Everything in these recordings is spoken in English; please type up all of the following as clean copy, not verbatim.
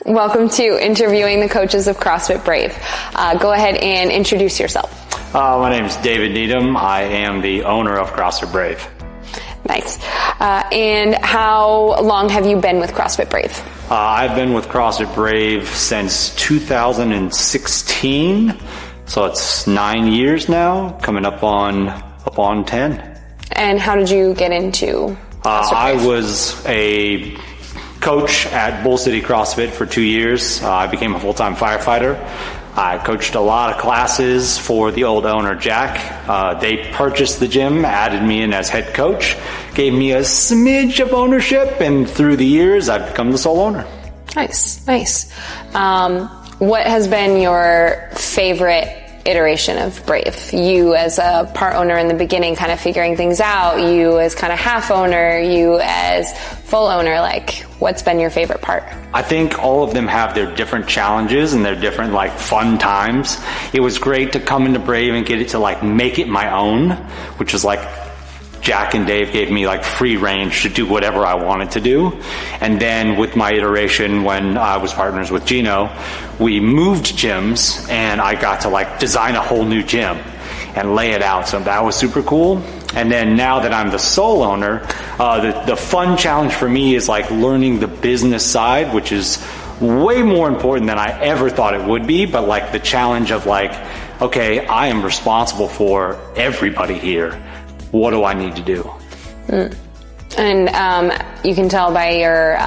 Welcome to Interviewing the Coaches of CrossFit Brave. Go ahead and introduce yourself. My name is David Needham. I am the owner of CrossFit Brave. Nice. And how long have you been with CrossFit Brave? I've been with CrossFit Brave since 2016. So it's 9 years now, coming up on 10. And how did you get into CrossFit Brave? I was a coach at Bull City CrossFit for 2 years. I became a full-time firefighter. I coached a lot of classes for the old owner, Jack. They purchased the gym, added me in as head coach, gave me a smidge of ownership, and through the years, I've become the sole owner. Nice. What has been your favorite iteration of Brave? You as a part owner in the beginning, kind of figuring things out, you as kind of half owner, you as full owner, like what's been your favorite part? I think all of them have their different challenges and their different fun times. It was great to come into Brave and get it to make it my own, which is Jack and Dave gave me free range to do whatever I wanted to do. And then with my iteration, when I was partners with Gino, we moved gyms and I got to design a whole new gym and lay it out. So that was super cool. And then now that I'm the sole owner, the fun challenge for me is learning the business side, which is way more important than I ever thought it would be. But the challenge of okay, I am responsible for everybody here. What do I need to do? And you can tell by your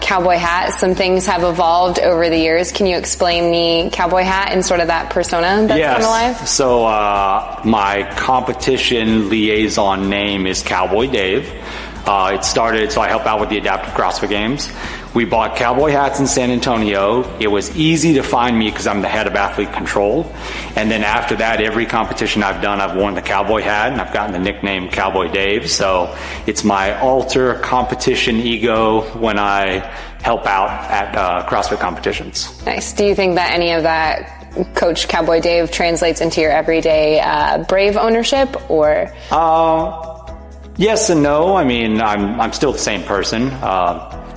cowboy hat, some things have evolved over the years. Can you explain the cowboy hat and sort of that persona that's come alive? So my competition liaison name is Cowboy Dave. It started, so I help out with the Adaptive CrossFit Games. We bought cowboy hats in San Antonio. It was easy to find me because I'm the head of athlete control. And then after that, every competition I've done, I've worn the cowboy hat and I've gotten the nickname Cowboy Dave. So it's my alter competition ego when I help out at CrossFit competitions. Nice. Do you think that any of that Coach Cowboy Dave translates into your everyday Brave ownership, or? Yes and no. I mean, I'm still the same person.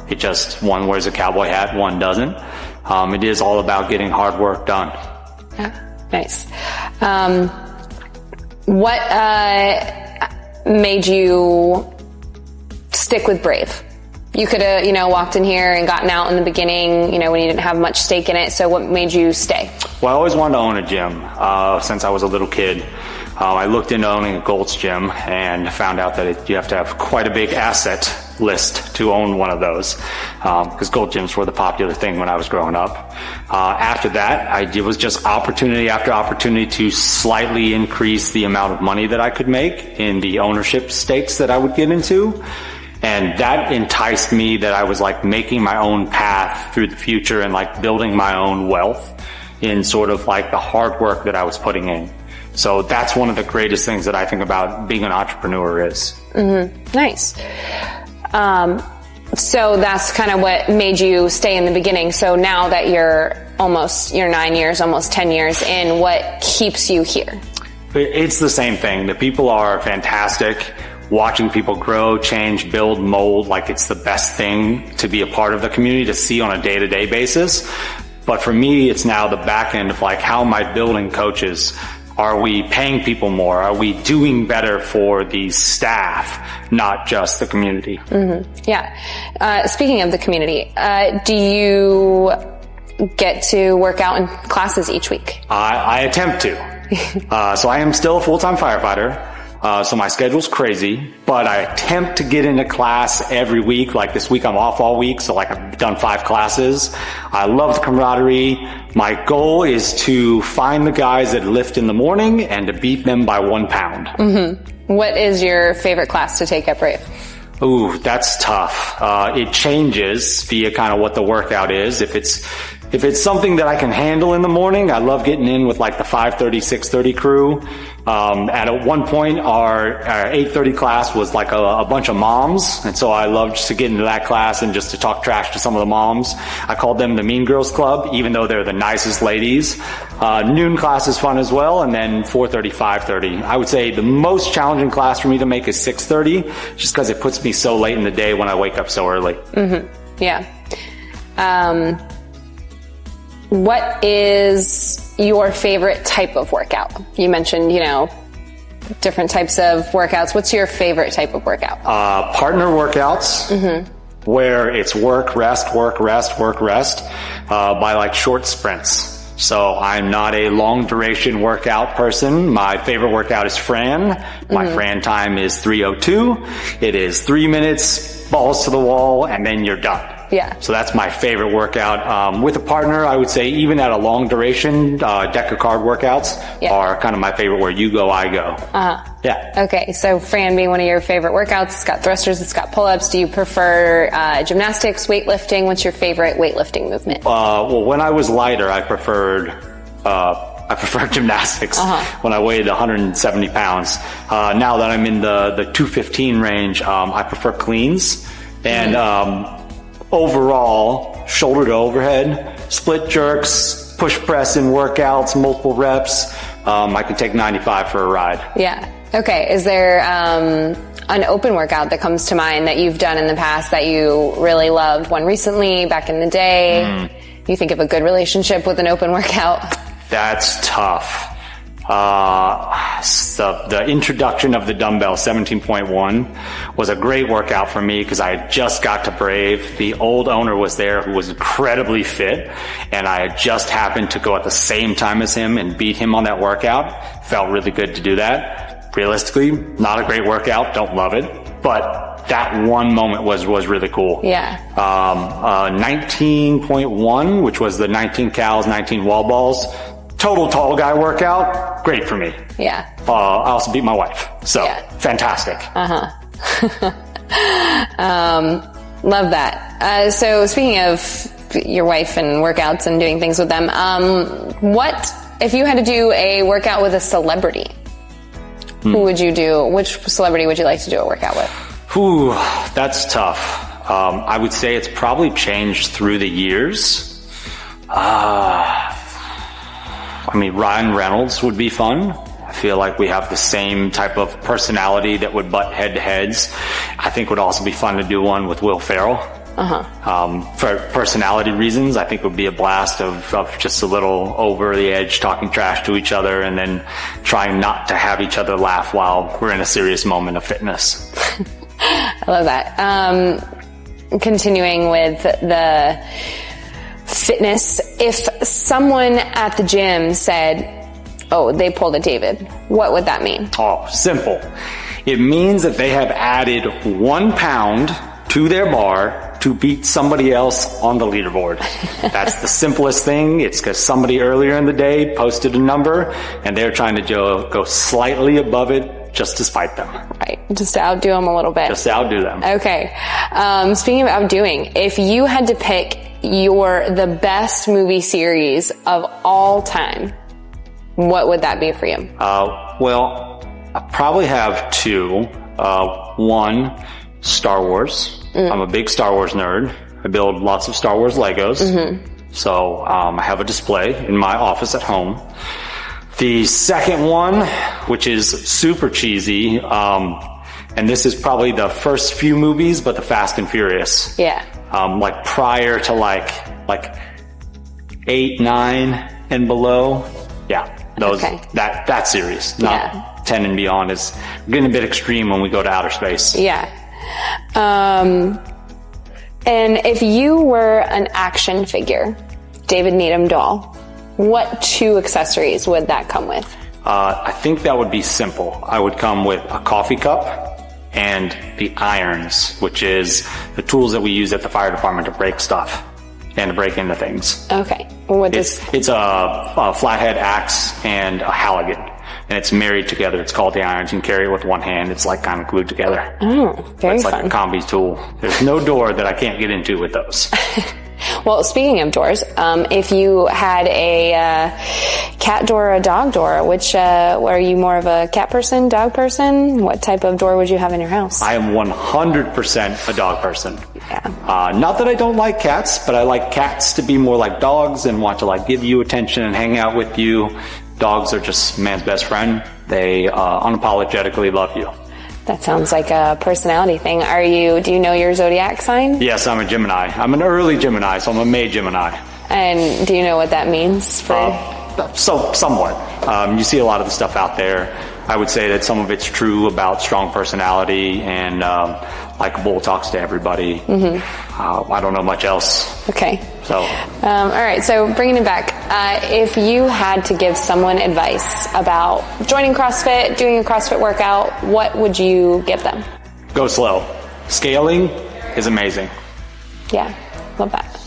It just, one wears a cowboy hat, one doesn't. It is all about getting hard work done. Yeah, nice. What made you stick with Brave? You could have, walked in here and gotten out in the beginning, when you didn't have much stake in it. So what made you stay? Well, I always wanted to own a gym since I was a little kid. I looked into owning a Gold's Gym and found out that you have to have quite a big asset list to own one of those, because Gold Gyms were the popular thing when I was growing up. After that, it was just opportunity after opportunity to slightly increase the amount of money that I could make in the ownership stakes that I would get into. And that enticed me, that I was making my own path through the future and building my own wealth in sort of the hard work that I was putting in. So that's one of the greatest things that I think about being an entrepreneur is. Mm-hmm. Nice. So that's kind of what made you stay in the beginning. So now that you're 9 years, almost 10 years in, what keeps you here? It's the same thing. The people are fantastic. Watching people grow, change, build, mold, it's the best thing to be a part of the community, to see on a day-to-day basis. But for me, it's now the back end of how am I building coaches? Are we paying people more? Are we doing better for the staff, not just the community? Mm-hmm. Yeah. Speaking of the community, do you get to work out in classes each week? I attempt to. So I am still a full-time firefighter. So my schedule's crazy, but I attempt to get into class every week. This week I'm off all week, so I've done 5 classes. I love the camaraderie. My goal is to find the guys that lift in the morning and to beat them by 1 pound. Mm-hmm. What is your favorite class to take at Brave? Ooh, that's tough. It changes via kind of what the workout is. If it's something that I can handle in the morning, I love getting in with the 5:30, 6:30 crew. At one point, our 8:30 class was a bunch of moms. And so I loved just to get into that class and just to talk trash to some of the moms. I called them the Mean Girls Club, even though they're the nicest ladies. Noon class is fun as well. And then 4:30, 5:30. I would say the most challenging class for me to make is 6:30, just because it puts me so late in the day when I wake up so early. Mm-hmm. Yeah. What is your favorite type of workout? You mentioned, different types of workouts. What's your favorite type of workout? Partner workouts, where it's work, rest, work, rest, work, rest, by like short sprints. So I'm not a long duration workout person. My favorite workout is Fran. My Fran time is 3:02. It is 3 minutes, balls to the wall, and then you're done. Yeah. So that's my favorite workout. With a partner, I would say even at a long duration, deck of card workouts are kind of my favorite, where you go, I go. Yeah. Okay. So Fran being one of your favorite workouts, it's got thrusters, it's got pull-ups. Do you prefer gymnastics, weightlifting? What's your favorite weightlifting movement? Well, when I was lighter, I preferred gymnastics when I weighed 170 pounds. Now that I'm in the 215 range, I prefer cleans. And, overall, shoulder to overhead, split jerks, push press in workouts, multiple reps. I can take 95 for a ride. Yeah. Okay. Is there an open workout that comes to mind that you've done in the past that you really loved? One recently, back in the day? You think of a good relationship with an open workout? That's tough. The introduction of the dumbbell 17.1 was a great workout for me because I had just got to Brave. The old owner was there who was incredibly fit, and I had just happened to go at the same time as him and beat him on that workout. Felt really good to do that. Realistically, not a great workout. Don't love it, but that one moment was really cool. Yeah. 19.1, which was the 19 cows, 19 wall balls. Total tall guy workout, great for me. Yeah. I also beat my wife, so fantastic. Love that. So speaking of your wife and workouts and doing things with them, what if you had to do a workout with a celebrity? Who would you do? Which celebrity would you like to do a workout with? Ooh, that's tough. I would say it's probably changed through the years. Ryan Reynolds would be fun. I feel like we have the same type of personality that would butt head to heads. I think it would also be fun to do one with Will Ferrell. For personality reasons, I think it would be a blast of just a little over the edge talking trash to each other and then trying not to have each other laugh while we're in a serious moment of fitness. I love that. Continuing with the fitness, if someone at the gym said, oh, they pulled a David, what would that mean? Oh, simple. It means that they have added 1 pound to their bar to beat somebody else on the leaderboard. That's the simplest thing. It's because somebody earlier in the day posted a number and they're trying to go slightly above it just to spite them. Right. Just to outdo them a little bit. Just to outdo them. Okay. Speaking of outdoing, if you had to pick the best movie series of all time, what would that be for you? Well, I probably have two. One, Star Wars. I'm a big Star Wars nerd. I build lots of Star Wars Legos. So I have a display in my office at home. The second one, which is super cheesy, and this is probably the first few movies, but the Fast and Furious. Yeah. Like prior to like 8, 9 and below. Yeah. That series, not 10 and beyond, is getting a bit extreme when we go to outer space. Yeah. And if you were an action figure, David Needham doll, what 2 accessories would that come with? I think that would be simple. I would come with a coffee cup and the irons, which is the tools that we use at the fire department to break stuff and to break into things. Okay. It's a flathead axe and a Halligan, and it's married together. It's called the irons. You can carry it with one hand. It's like kind of glued together. Oh, very fun. It's like a combi tool. There's no door that I can't get into with those. Well, speaking of doors, if you had a cat door or a dog door, which are you more of a cat person, dog person? What type of door would you have in your house? I am 100% a dog person. Yeah. Not that I don't like cats, but I like cats to be more like dogs and want to like give you attention and hang out with you. Dogs are just man's best friend. They unapologetically love you. That sounds like a personality thing. Do you know your zodiac sign? Yes, I'm a Gemini. I'm an early Gemini, so I'm a May Gemini. And do you know what that means for? Somewhat. You see a lot of the stuff out there. I would say that some of it's true about strong personality and likable, talks to everybody. I don't know much else. Okay. So. All right. So bringing it back, if you had to give someone advice about joining CrossFit, doing a CrossFit workout, what would you give them? Go slow. Scaling is amazing. Yeah, love that.